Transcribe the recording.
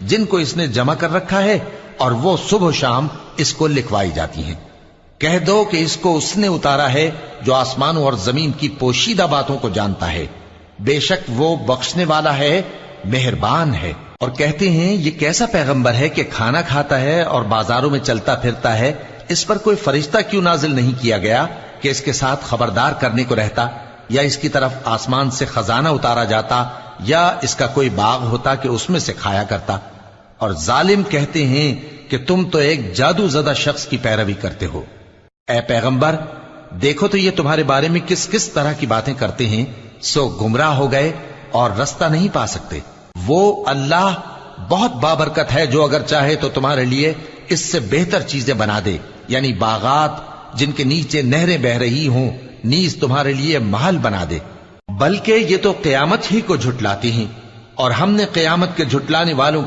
جن کو اس نے جمع کر رکھا ہے اور وہ صبح و شام اس کو لکھوائی جاتی ہیں۔ کہہ دو کہ اس کو اس نے اتارا ہے جو آسمانوں اور زمین کی پوشیدہ باتوں کو جانتا ہے، بے شک وہ بخشنے والا ہے، مہربان ہے۔ اور کہتے ہیں یہ کیسا پیغمبر ہے کہ کھانا کھاتا ہے اور بازاروں میں چلتا پھرتا ہے، اس پر کوئی فرشتہ کیوں نازل نہیں کیا گیا کہ اس کے ساتھ خبردار کرنے کو رہتا، یا اس کی طرف آسمان سے خزانہ اتارا جاتا، یا اس کا کوئی باغ ہوتا کہ اس میں سے کھایا کرتا۔ اور ظالم کہتے ہیں کہ تم تو ایک جادو زدہ شخص کی پیروی کرتے ہو۔ اے پیغمبر دیکھو تو یہ تمہارے بارے میں کس کس طرح کی باتیں کرتے ہیں، سو گمراہ ہو گئے اور رستہ نہیں پا سکتے۔ وہ اللہ بہت بابرکت ہے جو اگر چاہے تو تمہارے لیے اس سے بہتر چیزیں بنا دے، یعنی باغات جن کے نیچے نہریں بہ رہی ہوں، نیز تمہارے لیے محل بنا دے۔ بلکہ یہ تو قیامت ہی کو جھٹلاتی ہیں، اور ہم نے قیامت کے جھٹلانے والوں کے